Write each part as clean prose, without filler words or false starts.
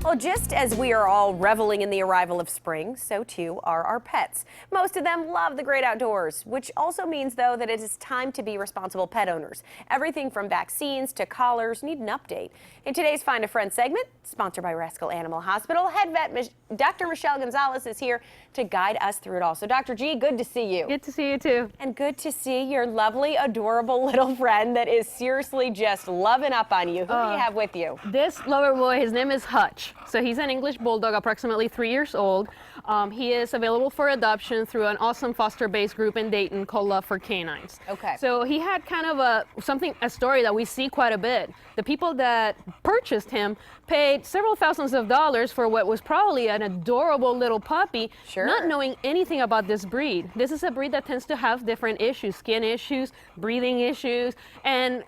Well, just as we are all reveling in the arrival of spring, so too are our pets. Most of them love the great outdoors, which also means, though, that it is time to be responsible pet owners. Everything from vaccines to collars need an update. In today's Find a Friend segment, sponsored by Rascal Animal Hospital, head vet Dr. Michelle Gonzalez is here to guide us through it all. So, Dr. G, good to see you. Good to see you, too. And good to see your lovely, adorable little friend that is seriously just loving up on you. Who do you have with you? This lover boy, his name is Hutch. So he's an English bulldog, approximately 3 years old. He is available for adoption through an awesome foster-based group in Dayton called Love for Canines. Okay. So he had kind of a story that we see quite a bit. The people that purchased him paid several thousands of dollars for what was probably an adorable little puppy, Sure. not knowing anything about this breed. This is a breed that tends to have different issues, skin issues, breathing issues, and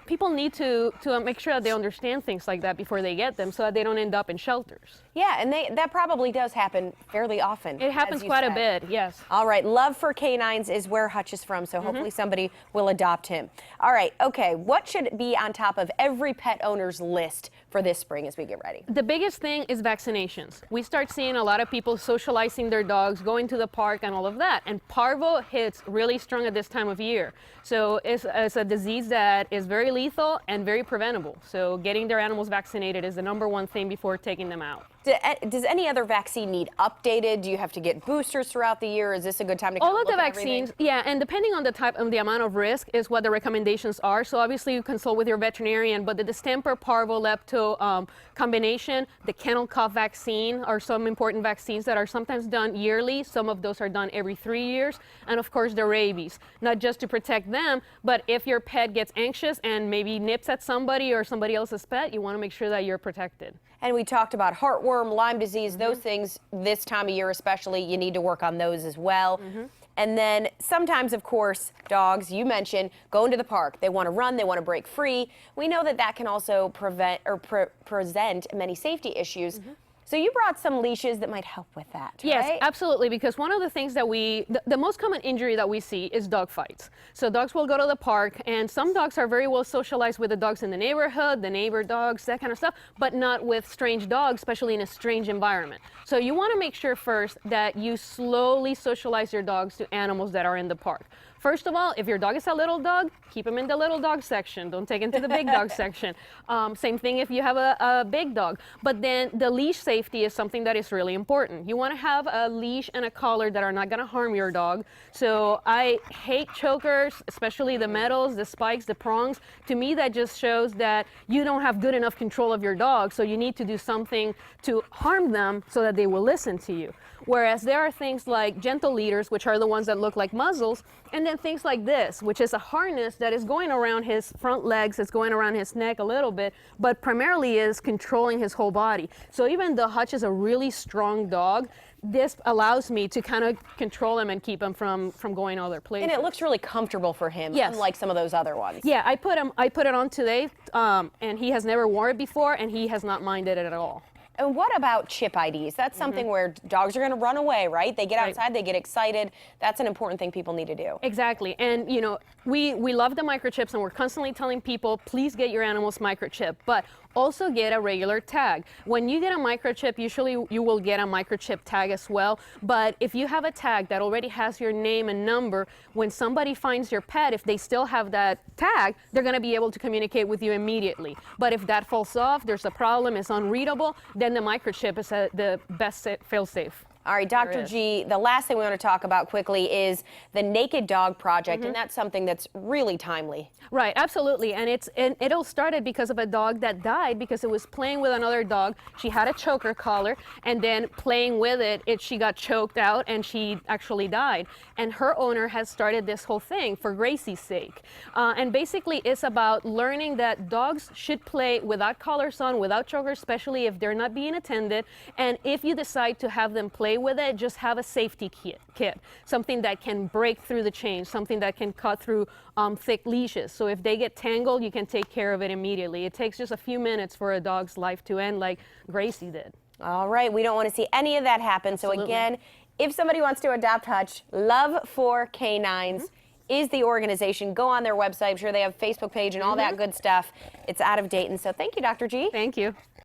people need to make sure that they understand things like that before they get them so that they don't end up in shelters. Yeah, and that probably does happen fairly often. It happens quite a bit, yes. All right, Love for Canines is where Hutch is from, so hopefully somebody will adopt him. All right, okay, what should be on top of every pet owner's list for this spring as we get ready? The biggest thing is vaccinations. We start seeing a lot of people socializing their dogs, going to the park and all of that, and parvo hits really strong at this time of year. So it's a disease that is very lethal and very preventable. So getting their animals vaccinated is the #1 thing before taking them out. Does any other vaccine need updated? Do you have to get boosters throughout the year? Is this a good time to all of the look at vaccines, everything? yeah, and depending on the type and the amount of risk is what the recommendations are. So obviously you consult with your veterinarian, but the distemper parvo lepto combination, the kennel cough vaccine are some important vaccines that are sometimes done yearly. Some of those are done every 3 years, and of course the rabies, not just to protect them, but if your pet gets anxious and maybe nips at somebody or somebody else's pet, you want to make sure that you're protected. And we talked about heartworm, Lyme disease, those things this time of year especially, you need to work on those as well. And then sometimes, of course, dogs, you mentioned, going to the park. They want to run, they want to break free. We know that that can also present many safety issues. So you brought some leashes that might help with that, right? Yes, absolutely, because one of the things that the most common injury that we see is dog fights. So dogs will go to the park, and some dogs are very well socialized with the dogs in the neighborhood, the neighbor dogs, that kind of stuff, but not with strange dogs, especially in a strange environment. So you want to make sure first that you slowly socialize your dogs to animals that are in the park. First of all, if your dog is a little dog, keep him in the little dog section. Don't take him to the big dog section. Same thing if you have a big dog. But then the leash safety is something that is really important. You want to have a leash and a collar that are not going to harm your dog. So I hate chokers, especially the metals, the spikes, the prongs. To me, that just shows that you don't have good enough control of your dog. So you need to do something to harm them so that they will listen to you. Whereas there are things like gentle leaders, which are the ones that look like muzzles, and then things like this, which is a harness that is going around his front legs, it's going around his neck a little bit, but primarily is controlling his whole body. So even though Hutch is a really strong dog, this allows me to kind of control him and keep him from going other places. And it looks really comfortable for him, yes, unlike some of those other ones. Yeah, I put it on today, and he has never worn it before, and he has not minded it at all. And what about chip IDs? That's something where dogs are going to run away, right? They get outside, they get excited. That's an important thing people need to do. Exactly. And, we love the microchips, and we're constantly telling people, please get your animals microchip, but also get a regular tag. When you get a microchip, usually you will get a microchip tag as well. But if you have a tag that already has your name and number, when somebody finds your pet, if they still have that tag, they're going to be able to communicate with you immediately. But if that falls off, there's a problem, it's unreadable, then the microchip is the best fail-safe. All right, Dr. G, the last thing we want to talk about quickly is the Naked Dog Project, and that's something that's really timely. Right, absolutely, and it all started because of a dog that died because it was playing with another dog. She had a choker collar, and then playing with it, she got choked out, and she actually died. And her owner has started this whole thing for Gracie's sake. And basically, it's about learning that dogs should play without collars on, without chokers, especially if they're not being attended. And if you decide to have them play with it, just have a safety kit, something that can break through the chain, something that can cut through thick leashes. So if they get tangled, you can take care of it immediately. It takes just a few minutes for a dog's life to end like Gracie did. All right, we don't want to see any of that happen. So again, if somebody wants to adopt Hutch, Love for Canines is the organization. Go on their website. I'm sure they have a Facebook page and all that good stuff. It's out of Dayton. So thank you, Dr. G. Thank you.